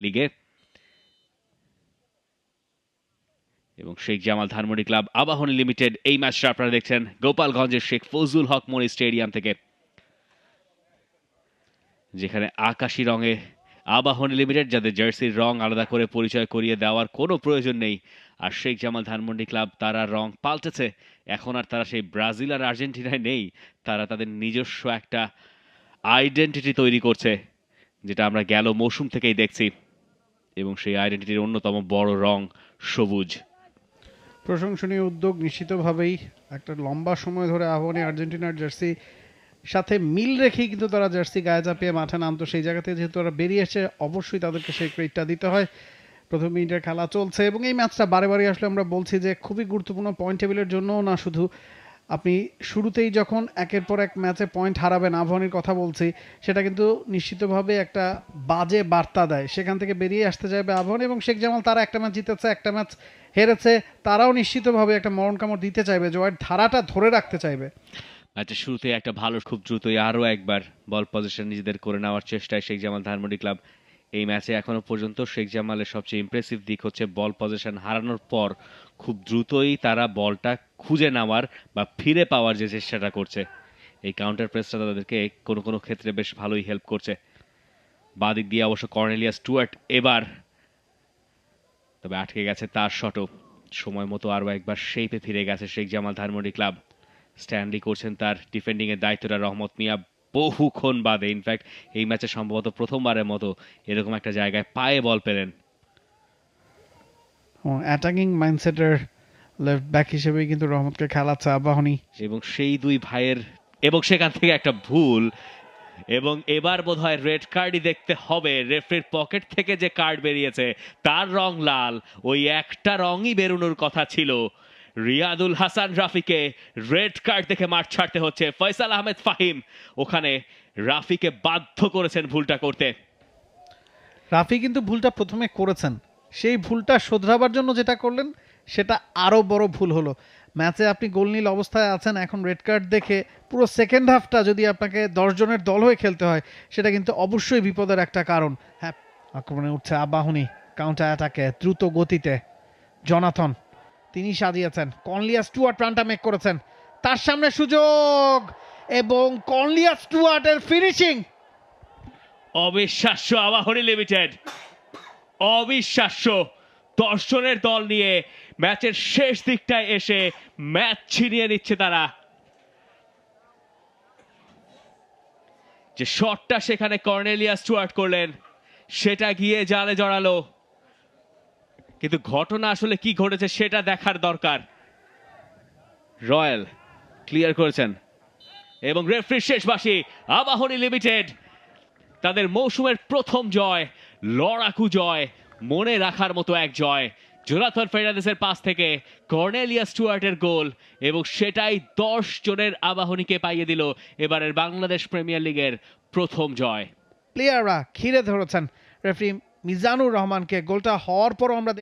লিগে। এবং Sheikh Jamal Dhanmondi club Abahani limited, এই ম্যাচটা আপনারা দেখছেন গোপালগঞ্জের শেখ ফজলুল হক মনি স্টেডিয়াম থেকে, যেখানে আকাশি রঙে আবাহনী লিমিটেড, যাদের জার্সির রং আলাদা করে পরিচয় করিয়ে দেওয়ার কোনো প্রয়োজন নেই। আর শেখ জামাল ধানমন্ডি ক্লাব, তারা রং পাল্টেছে। এখন আর তারা সেই ব্রাজিল আর আর্জেন্টিনায় নেই, তারা তাদের নিজস্ব একটা আইডেন্টিটি তৈরি করছে, যেটা আমরা গেল মৌসুম থেকেই দেখছি। এবং সেই আইডেন্টিটির অন্যতম বড় রং সবুজ। প্রশংসনীয় উদ্যোগ নিশ্চিতভাবেই। একটা লম্বা সময় ধরে আবাহনী আর্জেন্টিনার জার্সি সাথে মিল রেখেই কিন্তু তারা জার্সি গায়ে চাপিয়ে মাঠে নামতো, সেই জায়গাতে যেহেতু তারা বেরিয়ে এসে অবশ্যই তাদেরকে সেই ক্রেডিটটা দিতে হয়। প্রথম মিনিটের খেলা চলছে এবং এই ম্যাচটা বারে বারে আসলে আমরা বলছি যে খুবই গুরুত্বপূর্ণ, পয়েন্ট টেবিলের জন্যও না, শুধু আপনি শুরুতেই যখন একের পর এক ম্যাচে পয়েন্ট হারাবেন, আবাহনীর কথা বলছি, সেটা কিন্তু নিশ্চিতভাবে একটা বাজে বার্তা দেয়। সেখান থেকে বেরিয়ে আসতে চাইবে আবাহনী এবং শেখ জামাল, তারা একটা ম্যাচ জিতেছে, একটা ম্যাচ হেরেছে, তারাও নিশ্চিতভাবে একটা মরণ কামড় দিতে চাইবে, জয়ের ধারাটা ধরে রাখতে চাইবে। ম্যাচের শুরুতে একটা ভালো, খুব দ্রুতই আরও একবার বল পজিশন নিজেদের করে নেওয়ার চেষ্টায় শেখ জামাল ধানমন্ডি ক্লাব। এই ম্যাচে এখনো পর্যন্ত শেখ জামালের সবচেয়ে ইমপ্রেসিভ দিক হচ্ছে বল পজিশন হারানোর পর খুব দ্রুতই তারা বলটা খুঁজে নেওয়ার বা ফিরে পাওয়ার যে চেষ্টাটা করছে। এই কাউন্টার প্রেসটা তাদেরকে কোনো কোনো ক্ষেত্রে বেশ ভালোই হেল্প করছে। বাদিক দিয়ে অবশ্য কর্নেলিয়াস স্টুয়ার্ট এবার, তবে আটকে গেছে তার শটও। সময় মতো আরও একবার শেপে ফিরে গেছে শেখ জামাল ধানমন্ডি ক্লাব। স্ট্যান্ডি করছেন তার ডিফেন্ডিং এর দায়িত্বটা রহমত মিয়া বহুক্ষণ বাদে, ইনফ্যাক্ট এই ম্যাচে সম্ভবত প্রথমবারের মতো এরকম একটা জায়গায় পায়ে বল পেলেন। অ্যাটাকিং মাইন্ডসেটের লেফট ব্যাক হিসেবেই কিন্তু রহমতকে খেলাচ্ছে আবাহনী। এবং সেই দুই ভাইয়ের, এবং সেখান থেকে একটা ভুল, এবং এবার বোধহয় রেড কার্ডই দেখতে হবে। রেফারির পকেট থেকে যে কার্ড বেরিয়েছে তার রং লাল, ওই একটা রঙই বেরোনোর কথা ছিল। রিয়াদুল হাসান রাফিকে রেড কার্ড দেখে মাঠ ছাড়তে হচ্ছে। ফয়সাল আহমেদ ফাহিম ওখানে রাফিকে বাধ্য করেছেন ভুলটা করতে। রাফি কিন্তু ভুলটা প্রথমে করেছেন, সেই ভুলটা শোধরাবার জন্য যেটা করলেন সেটা আরও বড় ভুল হলো। ম্যাচে আপনি গোলনীল অবস্থায় আছেন, এখন রেড কার্ড দেখে পুরো সেকেন্ড হাফটা যদি আপনাকে 10 জনের দল হয়ে খেলতে হয়, সেটা কিন্তু অবশ্যই বিপদের একটা কারণ। হ্যাঁ, আক্রমণে উঠছে আবাহনী কাউন্টার অ্যাটাকে দ্রুত গতিতে। জনাথন তিনি সাজিয়েছেন, কর্নেলিয়াস স্টুয়ার্ট রানটা মেক করেছেন, তার সামনে সুযোগ এবং কর্নেলিয়াস স্টুয়ার্টের ফিনিশিং। অবিশ্বাস্য আবাহনী লিমিটেড, অবিশ্বাস্য। 10 জনের দল নিয়ে ম্যাচের শেষ দিকটায় এসে ম্যাচ ছিনিয়ে নিচ্ছে তারা। যে শটটা সেখানে কর্নেলিয়াস স্টুয়ার্ট করলেন, সেটা গিয়ে জালে জড়ালো, কিন্তু ঘটনা আসলে কি ঘটেছে সেটা দেখার দরকার। রয়্যাল ক্লিয়ার করেছেন এবং রেফারির শেষ বাঁশি। আবাহনী লিমিটেড তাদের মৌসুমের প্রথম জয়, লড়াকু জয়, মনে রাখার মতো এক জয়। জোনাথন ফের্নান্দেসের পাস থেকে কর্নেলিয়াস স্টুয়ার্টের গোল, এবং সেটাই 10 জনের আবাহনীকে পাইয়ে দিল এবারের বাংলাদেশ প্রিমিয়ার লিগের প্রথম জয়। প্লেয়াররা ঘিরে ধরেছেন রেফারি মিজানুর রহমানকে। গোলটা হওয়ার পর আমরা